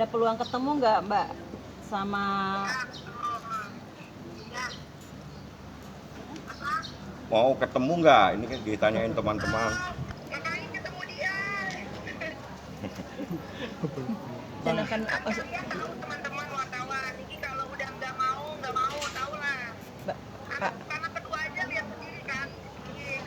peluang ketemu nggak Mbak sama Mau ketemu nggak? Ini kan ditanyain teman-teman. Ngapain ketemu dia? dan akan Tahu teman-teman wartawan, ini kalau udah nggak mau, tahu lah. Pak, Karena kedua aja lihat sendiri kan.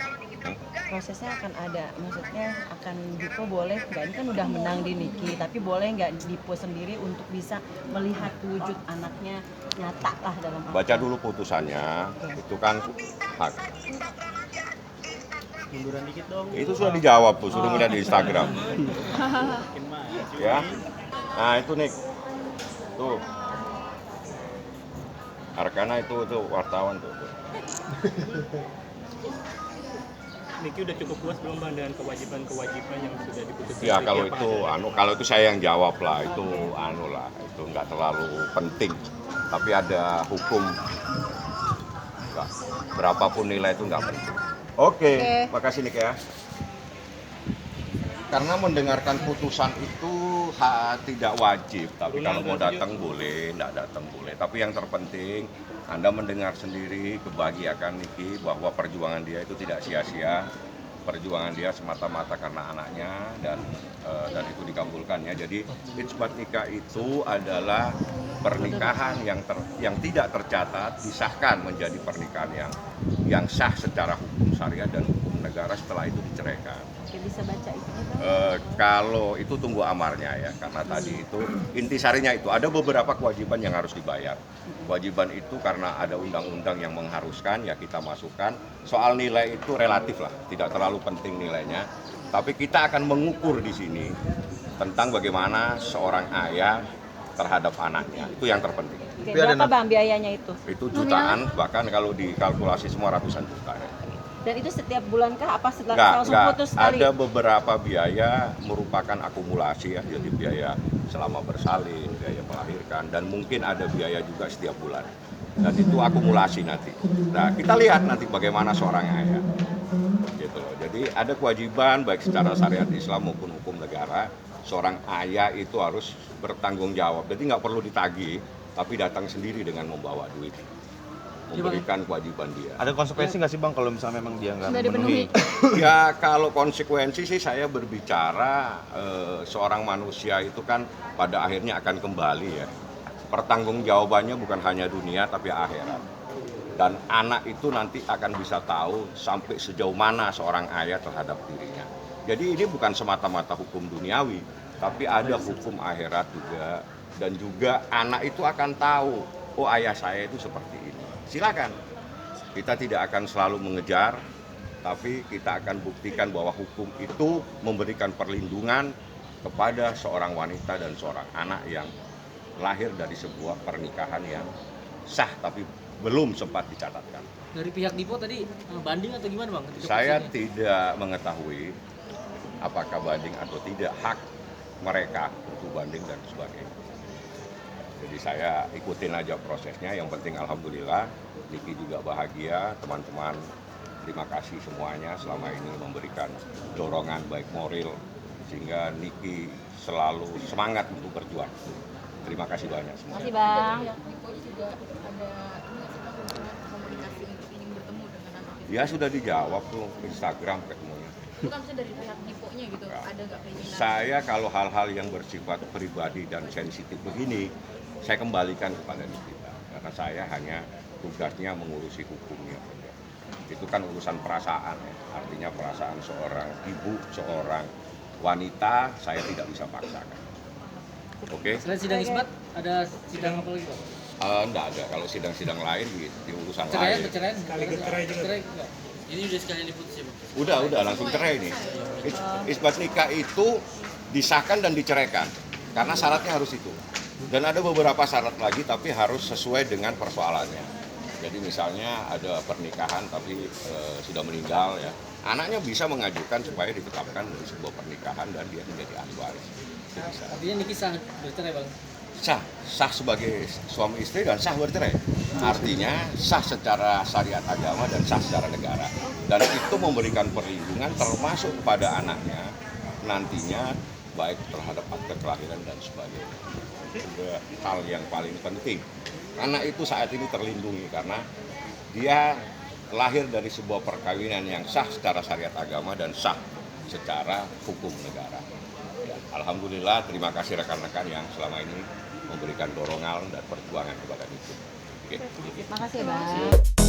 Kalau Niki bilang enggak, prosesnya akan ada, maksudnya akan Dipo boleh nggak, ini kan udah menang di Niki, tapi boleh nggak Dipo sendiri untuk bisa melihat wujud anaknya nyata lah dalam Baca dulu putusannya, itu kan hak. Munduran dikit dong. Itu sudah dijawab tuh, suruh lihat di Instagram. Ya, nah itu nih, tuh. Arkana itu wartawan tuh. Niki udah cukup puas belum Bang dengan kewajiban-kewajiban yang sudah diputuskan? Ya kalau itu saya yang jawab lah, itu itu nggak terlalu penting. Tapi ada hukum, nggak, berapapun nilai itu nggak penting. Oke. Makasih Nik ya. Karena mendengarkan putusan itu tidak wajib, tapi kalau mau datang boleh, nggak datang boleh. Tapi yang terpenting Anda mendengar sendiri, kebahagiaan Niki bahwa perjuangan dia itu tidak sia-sia. Perjuangan dia semata-mata karena anaknya dan itu dikabulkannya. Jadi ijbat nikah itu adalah pernikahan yang tidak tercatat disahkan menjadi pernikahan yang sah secara hukum syariah dan hukum negara setelah itu diceraikan. Oke, bisa baca itu Kalau itu tunggu amarnya ya, karena tadi itu intisarinya itu ada beberapa kewajiban yang harus dibayar. Kewajiban itu karena ada undang-undang yang mengharuskan, ya kita masukkan. Soal nilai itu relatif lah, tidak terlalu penting nilainya. Tapi kita akan mengukur di sini tentang bagaimana seorang ayah terhadap anaknya, itu yang terpenting. Oke, berapa Bang biayanya itu? Itu jutaan, bahkan kalau dikalkulasi semua ratusan juta ya. Dan itu setiap bulan kah? Apa setelah langsung putus sekali? Ada beberapa biaya merupakan akumulasi ya, jadi biaya selama bersalin, biaya melahirkan, dan mungkin ada biaya juga setiap bulan. Dan itu akumulasi nanti. Nah, kita lihat nanti bagaimana seorang ayah. Gitu loh. Jadi ada kewajiban baik secara syariat Islam maupun hukum negara, seorang ayah itu harus bertanggung jawab. Jadi nggak perlu ditagih, tapi datang sendiri dengan membawa duit. Memberikan kewajiban dia. Ada konsekuensi nggak sih Bang kalau misalnya memang dia nggak Sudah dipenuhi? Ya kalau konsekuensi sih saya berbicara seorang manusia itu kan pada akhirnya akan kembali ya. Pertanggungjawabannya bukan hanya dunia tapi akhirat. Dan anak itu nanti akan bisa tahu sampai sejauh mana seorang ayah terhadap dirinya. Jadi ini bukan semata-mata hukum duniawi, tapi ada hukum akhirat juga. Dan juga anak itu akan tahu, oh ayah saya itu seperti ini. Silakan, kita tidak akan selalu mengejar, tapi kita akan buktikan bahwa hukum itu memberikan perlindungan kepada seorang wanita dan seorang anak yang lahir dari sebuah pernikahan yang sah tapi belum sempat dicatatkan. Dari pihak Dipo tadi banding atau gimana Bang? Saya tidak mengetahui apakah banding atau tidak, hak mereka untuk banding dan sebagainya. Jadi saya ikutin aja prosesnya, yang penting alhamdulillah Niki juga bahagia, teman-teman terima kasih semuanya selama ini memberikan dorongan baik moral sehingga Niki selalu semangat untuk berjuang. Terima kasih banyak semua. Terima kasih Bang. Dipo juga ada komunikasi untuk ingin bertemu dengan anak itu. Ya sudah dijawab tuh Instagram ketemunya. Bukan maksudnya dari pihak Dipo-nya gitu, ada nggak keinginan? Saya kalau hal-hal yang bersifat pribadi dan sensitif begini, saya kembalikan kepada kita. Karena saya hanya tugasnya mengurusi hukumnya. Itu kan urusan perasaan ya. Artinya perasaan seorang ibu, seorang wanita, saya tidak bisa paksakan. Oke? Selain sidang isbat, ada sidang apa lagi Pak? Enggak ada, kalau sidang-sidang lain di urusan Perceraian, lain. perceraian? Sekaligus cerai juga. Cerai enggak? Ini udah sekalian diputus ya Bang? Udah langsung cerai nih. Isbat nikah itu disahkan dan diceraikan. Karena syaratnya harus itu. Dan ada beberapa syarat lagi tapi harus sesuai dengan persoalannya. Jadi misalnya ada pernikahan tapi sudah meninggal ya. Anaknya bisa mengajukan supaya ditetapkan dari sebuah pernikahan dan dia menjadi ahli waris. Itu bisa. Artinya Niki sah bercerai Bang? Sah sebagai suami istri dan sah bercerai. Artinya sah secara syariat agama dan sah secara negara. Dan itu memberikan perlindungan termasuk kepada anaknya nantinya baik terhadap akte kelahiran dan sebagainya. Itu hal yang paling penting. Karena itu saat ini terlindungi karena dia lahir dari sebuah perkawinan yang sah secara syariat agama dan sah secara hukum negara. Ya, alhamdulillah, terima kasih rekan-rekan yang selama ini memberikan dorongan dan perjuangan kepada itu. Oke. Terima kasih ya Bang.